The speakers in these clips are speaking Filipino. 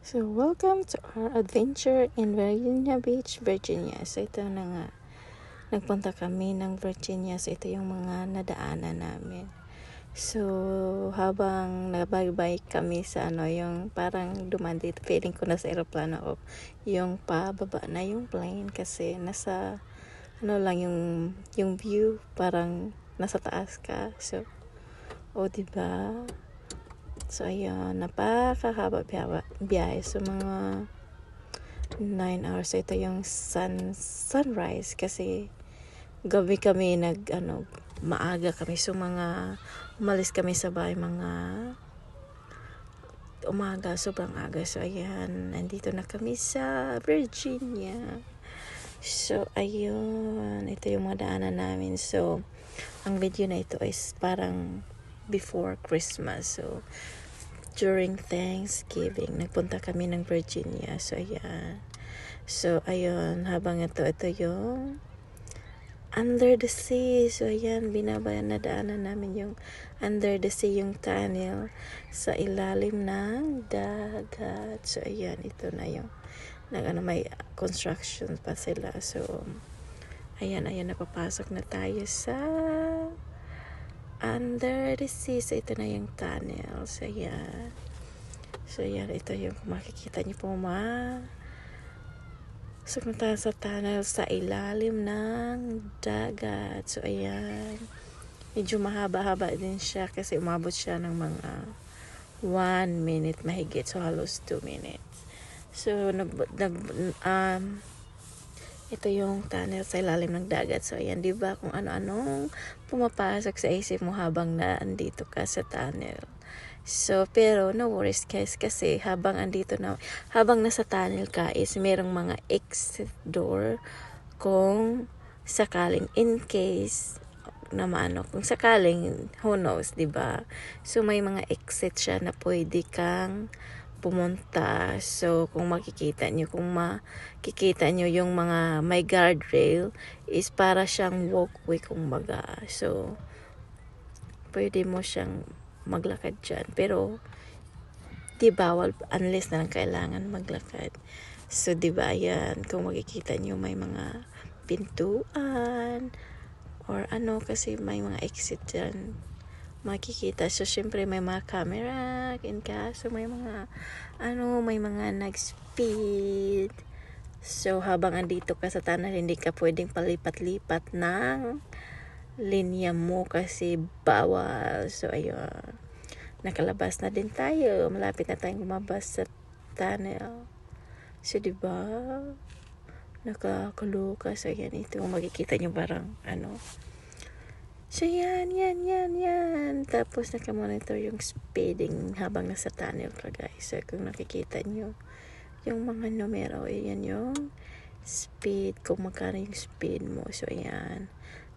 So, welcome to our adventure in Virginia Beach, Virginia. So, ito na nga. Nagpunta kami ng Virginia. So, ito yung mga nadaanan namin. So, habang nabaybay kami sa yung parang dumaan dito, feeling ko nasa aeroplano ako. Yung pababa na yung plane kasi nasa, lang yung view, parang nasa taas ka. So, diba? So, ayun, napakahaba biyahe. So, mga 9 hours. So, ito yung sunrise kasi gabi kami maaga kami. So, umalis kami sa bahay mga umaga, sobrang aga. So, ayan, nandito na kami sa Virginia. So, ayun, ito yung mga daanan namin. So, ang video na ito is parang before Christmas. So, during Thanksgiving, nagpunta kami ng Virginia. So, ayan. So, ayun, habang ito yung under the sea. So, ayan, nadaanan namin yung under the sea, yung tunnel sa ilalim ng dagat. So, ayan, ito na yung may construction pa sila. So, ayan, napapasok na tayo sa under the sea. So, ito na yung tunnel. So, ayan. So, ayan, ito yung makikita niyo po sumunta sa tunnel sa ilalim ng dagat. So, ayan. Medyo mahaba-haba din siya kasi umabot siya ng mga 1 minute mahigit. So, halos 2 minutes. So, ito yung tunnel sa ilalim ng dagat. So, ayan, di ba kung ano-anong pumapasok sa isip mo habang naandito ka sa tunnel. So, pero no worries guys kasi habang nasa tunnel ka is merong mga exit door kung sakaling in case kung sakaling who knows, di ba? So, may mga exit siya na pwede kang pumunta. So, kung makikita nyo yung mga may guardrail is para siyang walkway kumbaga. So, pwede mo siyang maglakad dyan. Pero, di bawal unless na lang kailangan maglakad. So, di ba, yan, kung makikita nyo may mga pintuan or kasi may mga exit dyan makikita. So, syempre may mga camera in kaso may mga nag-speed. So, habang andito ka sa tunnel, hindi ka pwedeng palipat-lipat ng linya mo kasi bawal. So, ayun. Nakalabas na din tayo. Malapit na tayong lumabas sa tunnel. So, diba? Nakakaloka. So, yan. Ito makikita nyo parang So, yan. Tapos, nakamonitor yung speeding habang nasa tunnel ka, guys. So, kung nakikita nyo yung mga numero, yan yung speed, kung magkano yung speed mo. So, yan.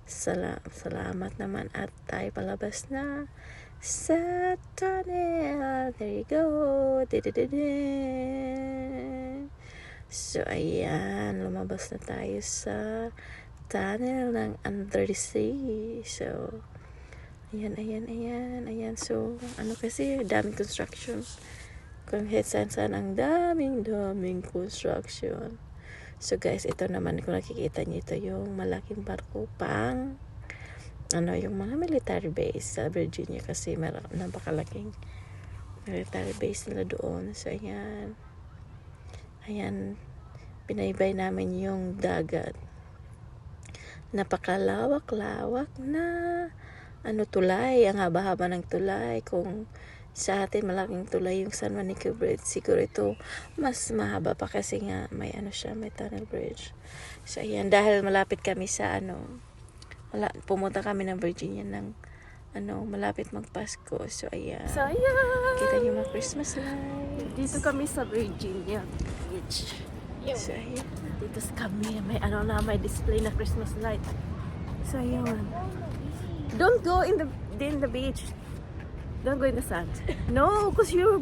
Salamat naman at tayo palabas na sa tunnel. There you go. So, ayan. Lumabas na tayo sa tunnel ng under the sea. So, ayan. So, kasi daming construction. Kung saan ang daming construction. So, guys, ito naman kung nakikita niyo, ito yung malaking barko pang yung mga military base sa Virginia kasi napakalaking military base nila doon. So, ayan, binaybay namin yung dagat. Napakalawak-lawak na tulay, ang haba-haba ng tulay. Kung sa atin malaking tulay yung San Juanico Bridge, siguro ito mas mahaba pa kasi nga may may tunnel bridge. So, ayan, dahil malapit kami sa pumunta kami ng Virginia ng malapit magpasko. So, ayan. Kita niyo mga Christmas lights. Dito kami sa Virginia Beach. So, ayan. Dito kami, may display na Christmas light. So, ayun. Don't go in the beach. Don't go in the sand. No, because your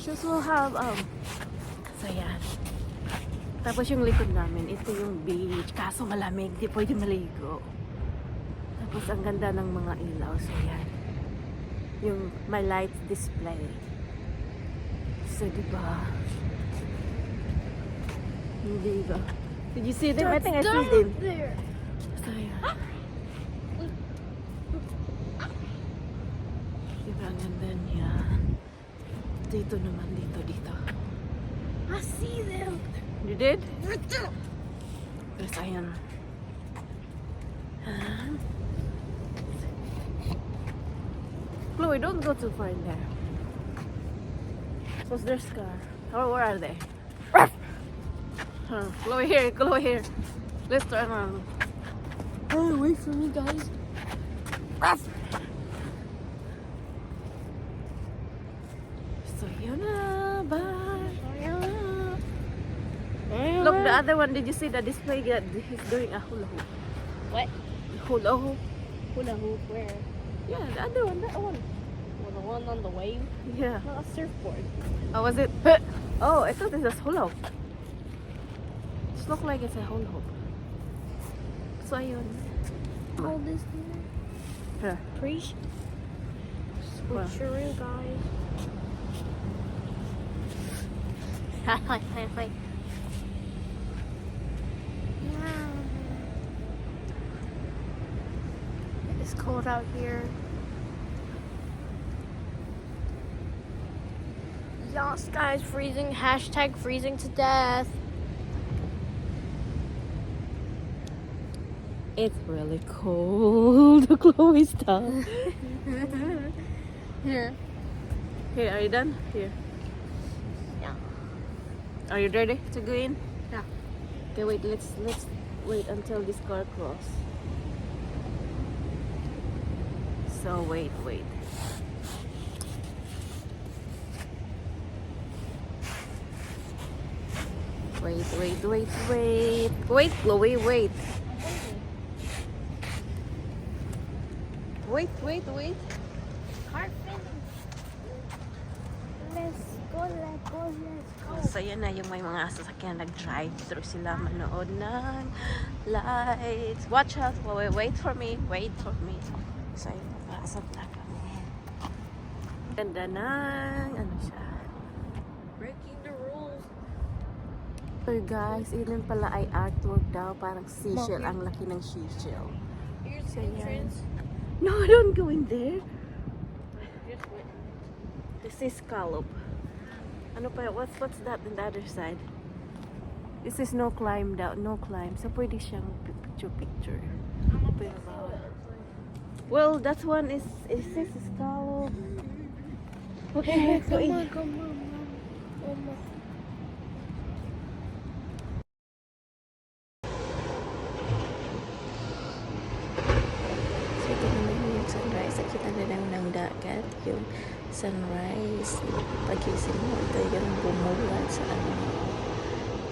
shoes will have, So, ayan. Tapos yung likod namin, ito yung beach. Kaso malamig, di pwede maligo. Tapos ang ganda ng mga ilaw. So, ayan. Yung may light display. So, diba? Hindi ba? Did you see them? I think I see them. There. So, yeah. Diba, ang ganda niya. Dito naman, dito. I see them. You did? Right there. Yes, ayan. Chloe, don't go too far in there. What's their scar? Or where are they? Chloe here. Let's turn around. Oh, wait for me, guys. So yun na, bye. Look, the other one, did you see the display that he's doing a hula hoop? What? Hula hoop? Hula hoop, where? Yeah, the other one, that one. Well, the one on the wave? Yeah. Not a surfboard. Oh, was it? Oh, I thought it was hula hoop. It looks like it's a hula hoop. So ayun. All this thing. Yeah. Preach. Well. Sure, guys. Hi. It's cold out here. Y'all, sky's freezing. Hashtag freezing to death. It's really cold. Chloe, stop. Here. Here, are you done? Here. Yeah. Are you ready to go in? Yeah. Okay, wait. Let's wait until this car cross. So wait. Wait, Chloe, wait. Wait. Car finish. Let's go. So yun na yung may mga sasakyan nag-drive through sila manood ng lights. Watch out, wait for me. So yun, nakasap na kami. Ganda ng ano siya. Breaking the rules. So guys, yun pala ay artwork daw. Parang seashell. Ang laki ng seashell. Here's So, the yeah. entrance. No, don't go in there. Just wait. This is scallop. Ano pa? What's that on the other side? This is no climb down. No climb. So pwede siyang picture. Pero bawal. Well, that one is this scallop. Okay, so Come on. So, ito naman yung sunrise. Nakita na lang ng dagat. Yung sunrise. Pagising mo, ito yung bumulat sa ano.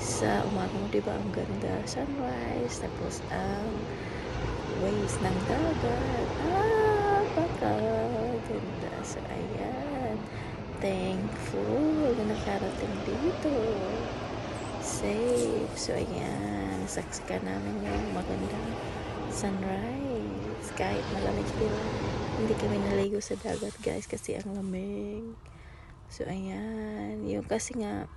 Sa umaga mo, diba? Ang ganda. Sunrise. Tapos, ang waves ng dagat. Baka ganda. So, ayan. Thankful na nakarating dito. Safe. So, ayan. Saksikan namin yung magandang sunrise. Kahit malamig pero hindi kami naligo sa dagat guys kasi ang lamig. So ayan, yung kasi nga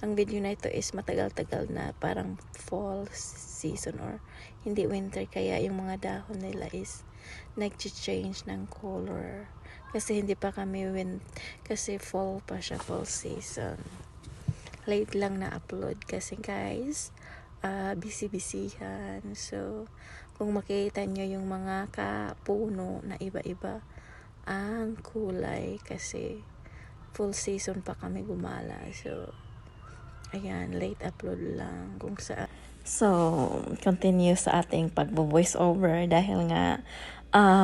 ang video na ito is matagal-tagal na parang fall season or hindi winter kaya yung mga dahon nila is nag-change ng color kasi hindi pa kami kasi fall pa siya, fall season. Late lang na upload kasi guys busy-busyhan. So kung makita nyo yung mga kapuno na iba-iba ang kulay kasi full season pa kami gumala. So, ayan, late upload lang kung saan. So, continue sa ating pagbo-voice over dahil nga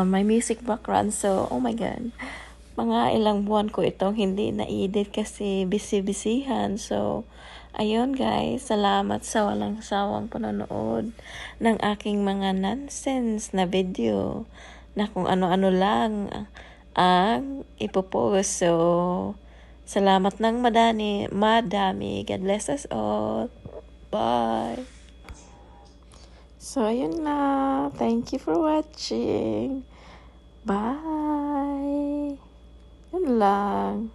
may music background. So, oh my God, mga ilang buwan ko itong hindi na-edit kasi busy-busyhan. So, ayun guys, salamat sa walang sawang panonood ng aking mga nonsense na video na kung ano-ano lang ang ipopost. So, salamat ng madami. God bless us all. Bye. So, ayun na. Thank you for watching. Bye. Yun lang.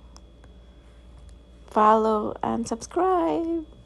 follow, and subscribe.